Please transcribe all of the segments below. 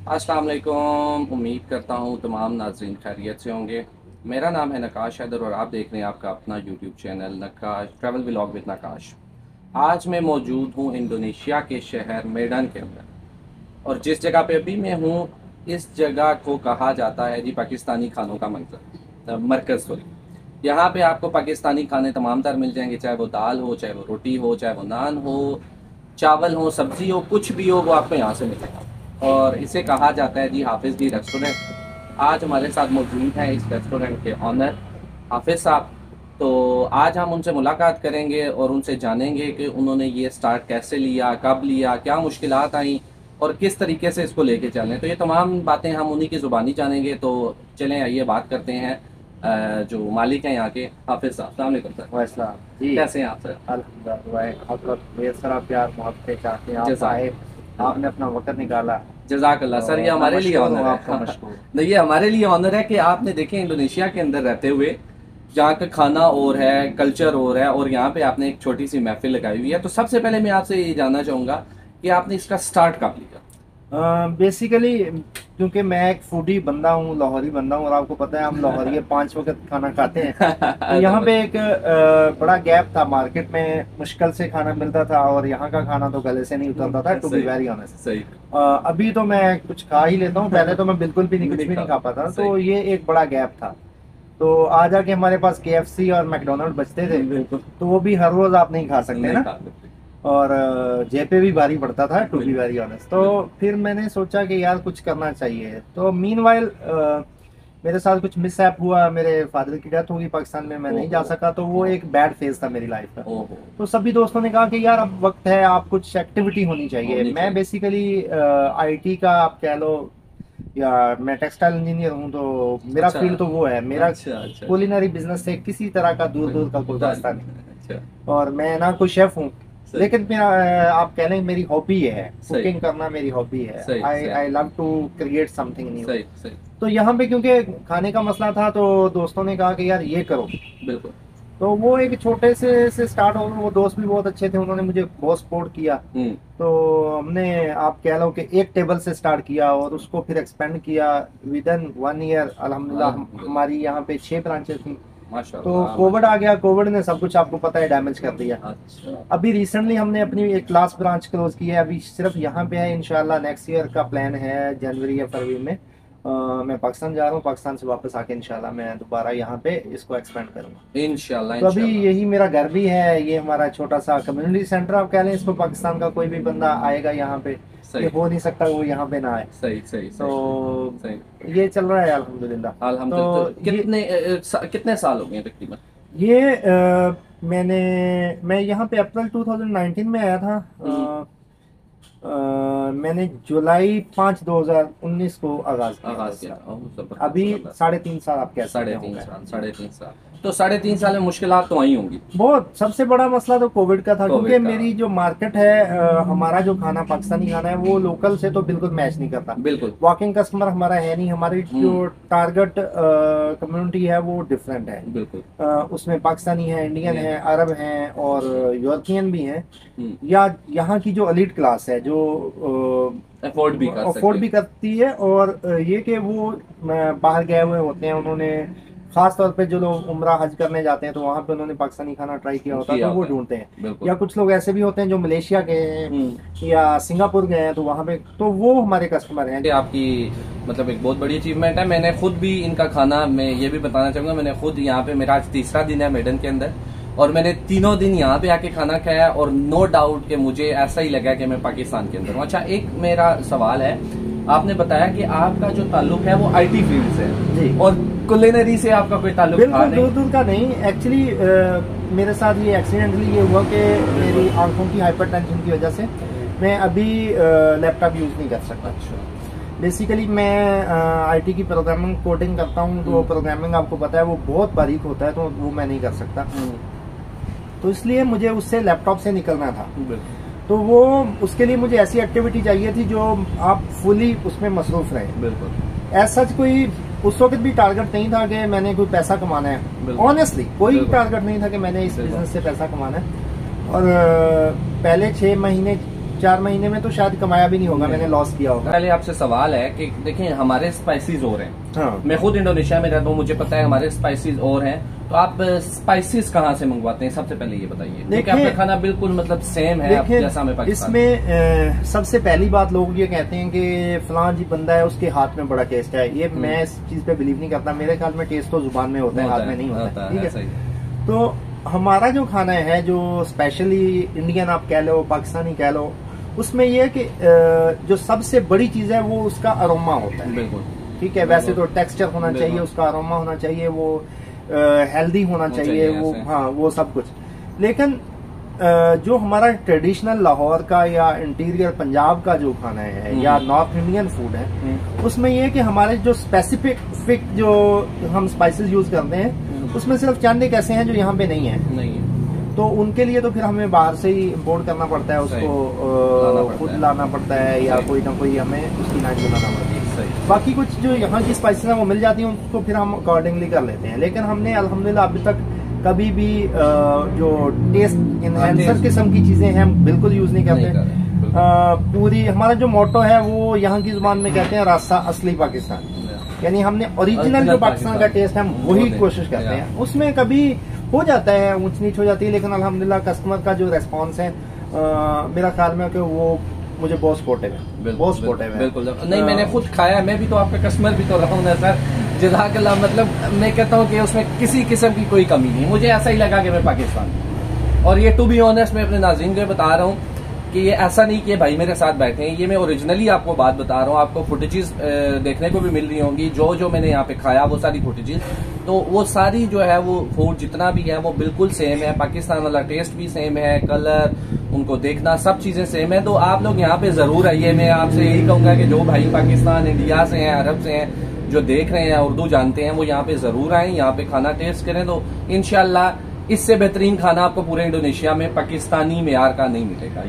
अस्सलाम वालेकुम। उम्मीद करता हूँ तमाम नाज़रीन खैरियत से होंगे। मेरा नाम है नकाश हैदर और आप देख रहे हैं आपका अपना YouTube channel Nakash travel vlog with Nakash. आज मैं मौजूद हूँ इंडोनेशिया के शहर मेडन के अंदर और जिस जगह पे अभी मैं हूँ इस जगह को कहा जाता है जी पाकिस्तानी खानों का मरकज़। सॉरी, यहाँ पे आपको पाकिस्तानी खाने तमाम तर मिल जाएंगे, चाहे वो दाल हो, चाहे वो रोटी हो, चाहे वो नान हो, चावल हो, सब्जी हो, कुछ भी हो वो आपको यहाँ से मिलेगा। और इसे कहा जाता है जी हाफिज़ दी रेस्टोरेंट। आज हमारे साथ मौजूद हैं इस रेस्टोरेंट के ऑनर हाफिज़ साहब। तो आज हम उनसे मुलाकात करेंगे और उनसे जानेंगे कि उन्होंने ये स्टार्ट कैसे लिया, कब लिया, क्या मुश्किलात आई और किस तरीके से इसको लेके चलें। तो ये तमाम बातें हम उन्हीं की ज़ुबानी जानेंगे। तो चलें आइए बात करते हैं जो मालिक हैं यहाँ के, हाफिज़ साहब। अस्सलाम वालेकुम सर। वैसा जी। कैसे हैं आप सर? अल्हम्दुलिल्लाह, आपका ढेर सारा प्यार मोहब्बत चाहते हैं। आप जज़ाक आए, आपने अपना वक्त निकाला। जज़ाकल्लाह सर, ये तो हमारे लिए मशकूर हूँ, ऑनर आपका है। मशकूर। नहीं, ये हमारे लिए ऑनर है कि आपने देखें इंडोनेशिया के अंदर रहते हुए जहाँ का खाना और है, कल्चर और है, और यहाँ पे आपने एक छोटी सी महफिल लगाई हुई है। तो सबसे पहले मैं आपसे ये जानना चाहूँगा कि आपने इसका स्टार्ट कब लिया? बेसिकली क्योंकि मैं एक फूडी बंदा हूँ, लाहौरी बंदा हूँ, और आपको पता है हम लाहौरी 5 वक्त खाना खाते हैं। तो यहाँ पे एक बड़ा गैप था, मार्केट में मुश्किल से खाना मिलता था और यहाँ का खाना तो गले से नहीं उतरता था, टू बी वेरी ऑनेस्ट। सही। अभी तो मैं कुछ खा ही लेता हूँ, पहले तो मैं बिल्कुल भी नहीं, कुछ भी नहीं खा पाता। तो ये एक बड़ा गैप था। तो आ जाके हमारे पास KFC और मैकडोनल्ड बचते थे, तो वो भी हर रोज आप नहीं खा सकते ना, और जेब पे भी भारी पड़ता था, टू बी वेरी ऑनेस्ट। तो फिर मैंने सोचा कि यार कुछ करना चाहिए। तो मीनवाइल मेरे साथ कुछ मिसहैप हुआ, मेरे फादर की डेथ हो गई पाकिस्तान में, मैं नहीं जा सका। तो वो एक बैड फेज था मेरी लाइफ का। तो सभी दोस्तों ने कहा कि यार अब वक्त है, आप कुछ एक्टिविटी होनी चाहिए। मैं बेसिकली IT का आप कह लो, या मैं टेक्सटाइल इंजीनियर हूँ, तो मेरा फील्ड तो वो है। मेरा कुलिनरी बिजनेस से किसी तरह का दूर दूर का कोई रास्ता नहीं, और मैं ना कोई शेफ हूँ, लेकिन मेरा आप कह लें मेरी हॉबी है, कुकिंग करना मेरी हॉबी है। I love to create something new. तो यहाँ पे क्योंकि खाने का मसला था, तो दोस्तों ने कहा कि यार ये करो। बिल्कुल। तो वो एक छोटे से स्टार्ट हो, वो दोस्त भी बहुत अच्छे थे, उन्होंने मुझे बहुत सपोर्ट किया। तो हमने आप कह लो कि एक टेबल से स्टार्ट किया और उसको फिर एक्सपेंड किया। विद इन 1 ईयर अल्हम्दुलिल्लाह हमारी यहाँ पे 6 ब्रांचेस थी। तो कोविड आ गया, कोविड ने सब कुछ आपको पता है डैमेज कर दिया। अच्छा। अभी रिसेंटली हमने अपनी एक लास्ट ब्रांच क्लोज की है, अभी सिर्फ यहाँ पे है। इंशाल्लाह नेक्स्ट ईयर का प्लान है, जनवरी या फरवरी में मैं पाकिस्तान जा रहा हूँ। पाकिस्तान से वापस आके इंशाल्लाह मैं दोबारा यहाँ पे इसको एक्सपेंड करूँगा इंशाल्लाह। तो अभी यही मेरा घर भी है, ये हमारा छोटा सा कम्युनिटी सेंटर आप कह लें इसको। पाकिस्तान का कोई भी बंदा आएगा यहाँ पे, ये हो नहीं सकता वो यहाँ पे ना आए। सही सही। तो सही ये चल रहा है अल्हम्दुलिल्लाह। तो कितने साल हो गए तकरीबन? ये मैं यहाँ पे अप्रैल 2019 में आया था। मैंने जुलाई 5 2019 को आगाज किया। अभी 3.5 साल आप कह सकते हैं। 3.5 साल। तो 3.5 साल में मुश्किलात तो आई होंगी बहुत। सबसे बड़ा मसला तो कोविड का था, क्योंकि मेरी जो मार्केट है, हमारा जो खाना पाकिस्तानी खाना है वो लोकल से तो बिल्कुल मैच नहीं करता। बिल्कुल वॉकिंग कस्टमर हमारा है नहीं। हमारी जो टारगेट कम्युनिटी है वो डिफरेंट है। बिल्कुल उसमें पाकिस्तानी है, इंडियन है, अरब हैं और यूरोपियन भी हैं, या यहाँ की जो एलीट क्लास है जो अफोर्ड भी करती है। और ये कि वो बाहर गए हुए होते हैं, उन्होंने खास तौर पे जो लोग उम्रा हज करने जाते हैं तो वहाँ पे उन्होंने पाकिस्तानी खाना ट्राई किया होता है, तो वो ढूंढते हैं। या कुछ लोग ऐसे भी होते हैं जो मलेशिया गए हैं या सिंगापुर गए हैं, तो वहाँ पे तो वो हमारे कस्टमर हैं। आपकी मतलब एक बहुत बड़ी अचीवमेंट है। मैंने खुद भी इनका खाना, मैं ये भी बताना चाहूँगा, मैंने खुद यहाँ पे, मेरा आज 3रा दिन है मेडन के अंदर, और मैंने तीनों दिन यहाँ पे आके खाना खाया और नो डाउट कि मुझे ऐसा ही लगा कि मैं पाकिस्तान के अंदर हूँ। अच्छा, एक मेरा सवाल है, आपने बताया कि आपका जो ताल्लुक है वो IT फील्ड से है जी, और कुलिनरी से आपका कोई ताल्लुक बिल्कुल दूर दूर का नहीं। एक्चुअली मेरे साथ ये एक्सीडेंटली ये हुआ कि मेरी आंखों की हाइपरटेंशन की वजह से मैं अभी लैपटॉप यूज नहीं कर सकता। अच्छा। बेसिकली मैं IT की प्रोग्रामिंग कोडिंग करता हूँ, तो प्रोग्रामिंग आपको पता है वो बहुत बारीक होता है, तो वो मैं नहीं कर सकता। तो इसलिए मुझे उससे लैपटॉप से निकलना था। तो वो उसके लिए मुझे ऐसी एक्टिविटी चाहिए थी जो आप फुली उसमें मसरूफ रहे। बिल्कुल ऐसा कोई उस वक्त भी टारगेट नहीं था कि मैंने कोई पैसा कमाना है। ऑनेस्टली कोई टारगेट नहीं था कि मैंने इस बिजनेस से पैसा कमाना है। और पहले 6 महीने 4 महीने में तो शायद कमाया भी नहीं होगा, मैंने लॉस किया होगा। पहले आपसे सवाल है कि देखिए हमारे स्पाइसेस और हैं। हाँ। मैं खुद इंडोनेशिया में रहता हूँ, मुझे पता है हमारे स्पाइसेस और हैं। तो आप स्पाइसेस कहाँ से मंगवाते हैं, सबसे पहले ये बताइए। देखिए आपका खाना बिल्कुल मतलब सेम है जैसा हमें पाकिस्तान। इसमें सबसे पहली बात लोग ये कहते हैं कि फलां जी बंदा है उसके हाथ में बड़ा टेस्ट है, ये मैं इस चीज पे बिलीव नहीं करता। मेरे ख्याल में टेस्ट तो जुबान में होता है, हाथ में नहीं होता, ठीक है। तो हमारा जो खाना है जो स्पेशली इंडियन आप कह लो, पाकिस्तानी कह लो, उसमें ये है कि जो सबसे बड़ी चीज है वो उसका अरोमा होता है। बिल्कुल ठीक है, वैसे तो टेक्सचर होना चाहिए, उसका अरोमा होना चाहिए, वो हेल्दी होना चाहिए, वो हाँ वो सब कुछ। लेकिन जो हमारा ट्रेडिशनल लाहौर का या इंटीरियर पंजाब का जो खाना है या नॉर्थ इंडियन फूड है, उसमें ये है कि हमारे जो स्पेसिफिक जो हम स्पाइसेस यूज करते हैं उसमें सिर्फ चंद एक ऐसे हैं जो यहाँ पे नहीं है। तो उनके लिए तो फिर हमें बाहर से ही इम्पोर्ट करना पड़ता है, उसको खुद लाना पड़ता है या कोई ना कोई हमें उसकी लाइन बनाना पड़ती है। बाकी कुछ जो यहाँ की स्पाइसेस हैं वो मिल जाती हैं, उसको फिर हम अकॉर्डिंगली कर लेते हैं। लेकिन हमने अल्हम्दुलिल्लाह अभी तक कभी भी जो टेस्ट इनहेंसर किस्म की चीजें हैं हम बिल्कुल यूज नहीं करते। पूरी हमारा जो मोटो है वो यहाँ की जुबान में कहते हैं रास्ता असली पाकिस्तान, यानी हमने ओरिजिनल जो पाकिस्तान का टेस्ट है हम वही कोशिश करते हैं। उसमें कभी हो जाता है ऊंच नीच हो जाती है, लेकिन अल्हम्दुलिल्लाह कस्टमर का जो रेस्पॉन्स है मेरा ख्याल में कि वो मुझे बहुत सपोर्टिव है, बहुत सपोर्टिव है। बिल्कुल नहीं, मैंने खुद खाया, मैं भी तो आपका कस्टमर भी तो रहा हूँ ना सर, जज़ाकल्लाह। मतलब मैं कहता हूँ कि उसमें किसी किस्म की कोई कमी नहीं, मुझे ऐसा ही लगा कि मैं पाकिस्तान। और ये टू बी ऑनेस्ट मैं अपने नाज़रीन को बता रहा हूँ कि ये ऐसा नहीं कि भाई मेरे साथ बैठे हैं, ये मैं ओरिजिनली आपको बात बता रहा हूँ। आपको फुटेजेस देखने को भी मिल रही होंगी, जो मैंने यहाँ पे खाया वो सारी फुटेजेस, तो वो सारी जो है वो फूड जितना भी है वो बिल्कुल सेम है, पाकिस्तान वाला टेस्ट भी सेम है, कलर उनको देखना सब चीजें सेम है। तो आप लोग यहाँ पे जरूर आइए। मैं आपसे यही कहूंगा कि जो भाई पाकिस्तान, इंडिया से हैं, अरब से हैं, जो देख रहे हैं, उर्दू जानते हैं, वो यहाँ पे जरूर आए, यहाँ पे खाना टेस्ट करें। तो इंशाल्लाह इससे बेहतरीन खाना आपको पूरे इंडोनेशिया में पाकिस्तानी मेयार का नहीं मिलेगा,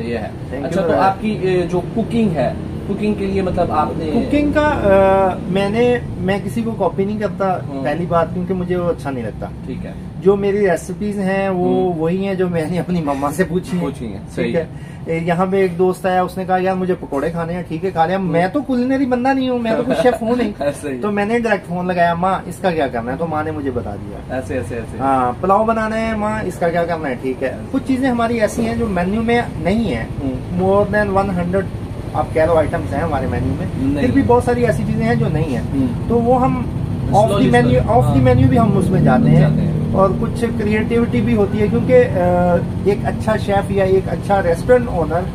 ये है। अच्छा, तो आपकी जो कुकिंग है, कुकिंग के लिए मतलब आपने कुकिंग का मैं किसी को कॉपी नहीं करता, पहली बात, क्योंकि मुझे वो अच्छा नहीं लगता। ठीक है, जो मेरी रेसिपीज हैं वो वही हैं जो मैंने अपनी मम्मा से पूछी हैं। ठीक है। यहाँ पे एक दोस्त आया, उसने कहा यार मुझे पकोड़े खाने हैं, ठीक है खा लिया। मैं तो कुलिनरी बंदा नहीं हूँ, मैं तो कुछ शेफ हूँ नहीं। तो मैंने डायरेक्ट फोन लगाया, माँ इसका क्या करना है, तो माँ ने मुझे बता दिया ऐसे। हाँ, पुलाव बनाना है माँ, इसका क्या करना है, ठीक है। कुछ चीजें हमारी ऐसी हैं जो मेन्यू में नहीं है, मोर देन 100 आप कह लो आइटम्स हैं हमारे मेन्यू में, फिर भी बहुत सारी ऐसी चीजें हैं जो नहीं है। तो वो हम ऑफ द मेन्यू भी हम उसमें जाते हैं। और कुछ क्रिएटिविटी भी होती है, क्योंकि एक अच्छा शेफ या एक अच्छा रेस्टोरेंट ओनर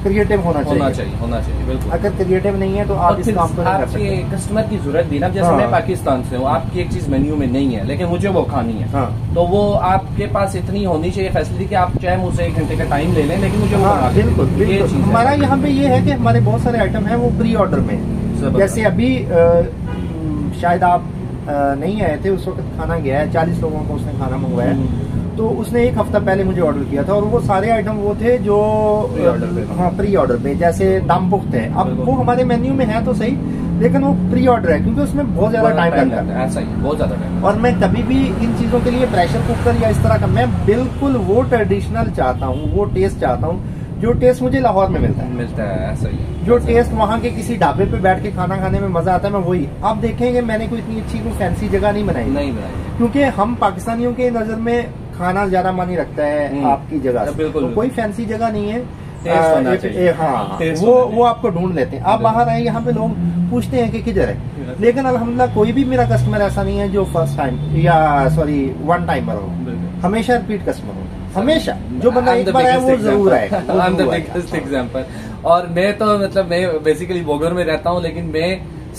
क्रिएटिव होना चाहिए। बिल्कुल। अगर क्रिएटिव नहीं है तो आप इस काम को नहीं कर सकते। कस्टमर की जरूरत भी ना, जैसे मैं पाकिस्तान से हूँ, आपकी एक चीज मेन्यू में नहीं है लेकिन मुझे वो खानी है, तो वो आपके पास इतनी होनी चाहिए फैसिलिटी कि आप चाहे मुझसे 1 घंटे का टाइम ले लें, लेकिन मुझे वो बिल्कुल। हमारा यहाँ पे ये है कि हमारे बहुत सारे आइटम है वो प्री ऑर्डर में। जैसे अभी शायद आप नहीं आए थे उस वक्त, खाना गया है 40 लोगों को उसने खाना मंगवाया, तो उसने 1 हफ्ता पहले मुझे ऑर्डर किया था, और वो सारे आइटम वो थे जो प्री ऑर्डर पे, जैसे दम पुख्त है। अब वो हमारे मेन्यू में है तो सही, लेकिन वो प्री ऑर्डर है क्योंकि उसमें बहुत ज्यादा टाइम लगता है। ऐसा ही बहुत ज्यादा टाइम। और मैं कभी भी इन चीजों के लिए प्रेशर कुकर या इस तरह का, मैं बिल्कुल वो ट्रेडिशनल चाहता हूँ, वो टेस्ट चाहता हूँ जो टेस्ट मुझे लाहौर में मिलता है। ऐसा ही जो टेस्ट वहाँ के किसी ढाबे पे बैठ के खाना खाने में मजा आता है, मैं वही। आप देखेंगे मैंने कोई इतनी अच्छी कोई फैंसी जगह नहीं बनाई, क्योंकि हम पाकिस्तानियों के नजर में खाना ज्यादा मानी रखता है आपकी जगह से, तो कोई फैंसी जगह नहीं है। हाँ, वो आपको ढूंढ लेते हैं। आप बाहर आए, यहाँ पे लोग पूछते हैं कि किधर है, लेकिन अल्हम्दुलिल्लाह कोई भी मेरा कस्टमर ऐसा नहीं है जो फर्स्ट टाइम या सॉरी 1 टाइमर हो, हमेशा रिपीट कस्टमर हो, हमेशा। जो बंदा एक बार आया वो जरूर आएगा। और मैं तो मतलब मैं बेसिकली बोगर में रहता हूँ, लेकिन मैं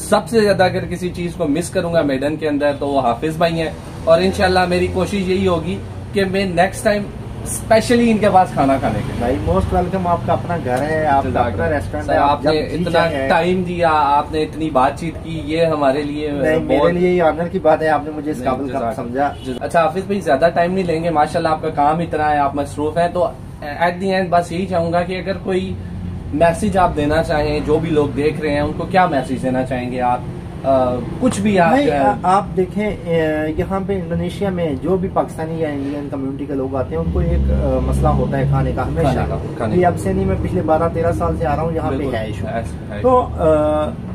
सबसे ज्यादा अगर किसी चीज को मिस करूंगा मेडन के अंदर तो वो हाफिज भाई हैं। और इंशाल्लाह मेरी कोशिश यही होगी कि मैं नेक्स्ट टाइम स्पेशली इनके पास खाना खाने के। भाई मोस्ट वेलकम, आपका अपना घर है, आपका अपना रेस्टोरेंट है, आपने इतना टाइम दिया, आपने इतनी बातचीत की, ये हमारे लिए मेरे लिए ये ऑनर की बात है, आपने मुझे इस काबिल का समझा। अच्छा हाफिज भाई, ज्यादा टाइम नहीं लेंगे, माशाल्लाह आपका काम इतना है, आप मसरूफ हैं, तो एट दी एंड बस यही चाहूंगा कि अगर कोई मैसेज आप देना चाहें, जो भी लोग देख रहे हैं उनको क्या मैसेज देना चाहेंगे आप कुछ भी आप नहीं, आप देखें यहाँ पे इंडोनेशिया में जो भी पाकिस्तानी या इंडियन कम्युनिटी के लोग आते हैं उनको एक मसला होता है खाने का हमेशा। खाने ये का। अब से नहीं, मैं पिछले 12-13 साल से आ रहा हूँ, यहाँ पे बिल्कुल, है इशू। है। तो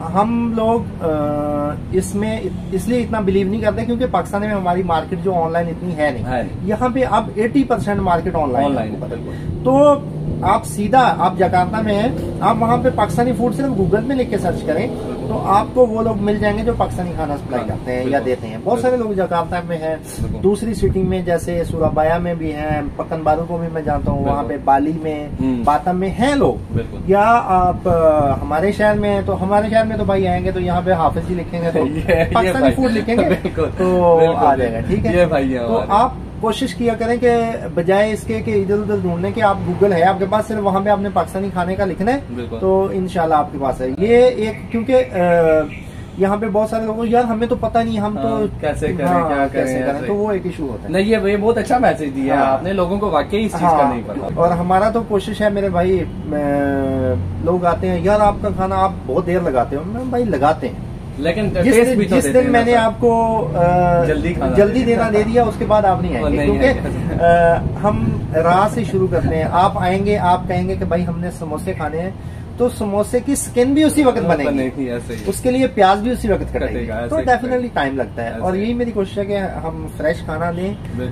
हम लोग इसमें इसलिए इतना बिलीव नहीं करते क्योंकि पाकिस्तान में हमारी मार्केट जो ऑनलाइन इतनी है नहीं। यहाँ पे अब 80% मार्केट ऑनलाइन है। तो आप सीधा, आप जकार्ता में हैं, आप वहाँ पे पाकिस्तानी फूड सिर्फ गूगल में लिख के सर्च करें तो आपको वो लोग मिल जाएंगे जो पाकिस्तानी खाना सप्लाई करते हैं या देते हैं। बहुत सारे लोग जकार्ता में हैं, दूसरी सिटी में जैसे सुराबाया में भी हैं, पकनबारू को भी मैं जानता हूँ, वहाँ पे बाली में, बातम में हैं लोग। या आप हमारे शहर में, तो हमारे शहर में तो भाई आएंगे तो यहाँ पे हाफिज जी लिखेंगे तो पाकिस्तानी फूड लिखेंगे तो आ जाएगा। ठीक है, तो आप कोशिश किया करें कि बजाय इसके कि इधर उधर ढूंढने के, आप गूगल है आपके पास, सिर्फ वहां पे आपने पाकिस्तानी खाने का लिखना है तो इंशाल्लाह आपके पास है ये एक। क्योंकि यहाँ पे बहुत सारे लोगों यार हमें तो पता नहीं, हम तो कैसे करें, क्या करें, तो वो एक इशू होता है। नहीं, ये बहुत अच्छा मैसेज दिया आपने, लोगों को वाकई इस चीज का नहीं पता। और हमारा तो कोशिश है मेरे भाई, लोग आते हैं यार आपका खाना आप बहुत देर लगाते हो, मैं भाई लगाते हैं, लेकिन जिस दिन मैंने आपको जल्दी देना दे दिया उसके बाद आप नहीं आएंगे, क्योंकि हम रात से शुरू करते हैं। आप आएंगे, आप कहेंगे कि भाई हमने समोसे खाने हैं, तो समोसे की स्किन भी उसी वक्त बनेगी, उसके लिए प्याज भी उसी वक्त कटेगा, तो डेफिनेटली टाइम लगता है। और यही मेरी कोशिश है कि हम फ्रेश खाना दें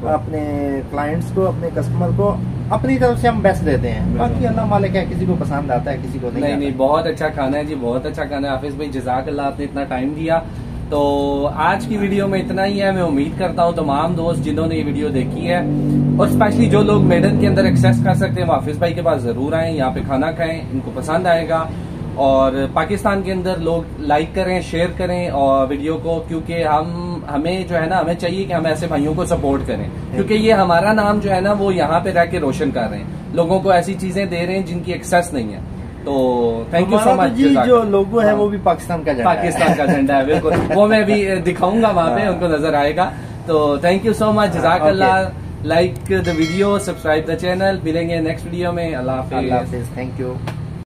अपने क्लाइंट्स को, अपने कस्टमर को, अपनी तरफ से हम बेस्ट देते हैं। बाकी अल्लाह मालिक है, किसी को पसंद आता है, किसी को नहीं। बहुत अच्छा खाना है जी, बहुत अच्छा खाना है। हाफिज भाई जज़ाकल्लाह, आपने इतना टाइम दिया। तो आज की वीडियो में इतना ही है। मैं उम्मीद करता हूँ तमाम दोस्त जिन्होंने ये वीडियो देखी है, और स्पेशली जो लोग मेडन के अंदर एक्सेस कर सकते हैं, हाफिज भाई के पास जरूर आएं, यहाँ पे खाना खाएं, इनको पसंद आएगा। और पाकिस्तान के अंदर लोग लाइक करें, शेयर करें और वीडियो को, क्योंकि हमें जो है ना, हमें चाहिए कि हम ऐसे भाइयों को सपोर्ट करें, क्योंकि ये हमारा नाम जो है ना वो यहाँ पे रह के रोशन कर रहे हैं, लोगों को ऐसी चीजें दे रहे हैं जिनकी एक्सेस नहीं है। तो थैंक यू सो मच जी। जो लोगो है वो भी पाकिस्तान का झंडा है, बिल्कुल। वो मैं भी दिखाऊंगा वहाँ पे, उनको नजर आएगा। तो थैंक यू सो मच, जज़ाकल्लाह। Like the video, subscribe the channel. मिलेंगे नेक्स्ट वीडियो में। अल्लाह हाफिज, थैंक यू।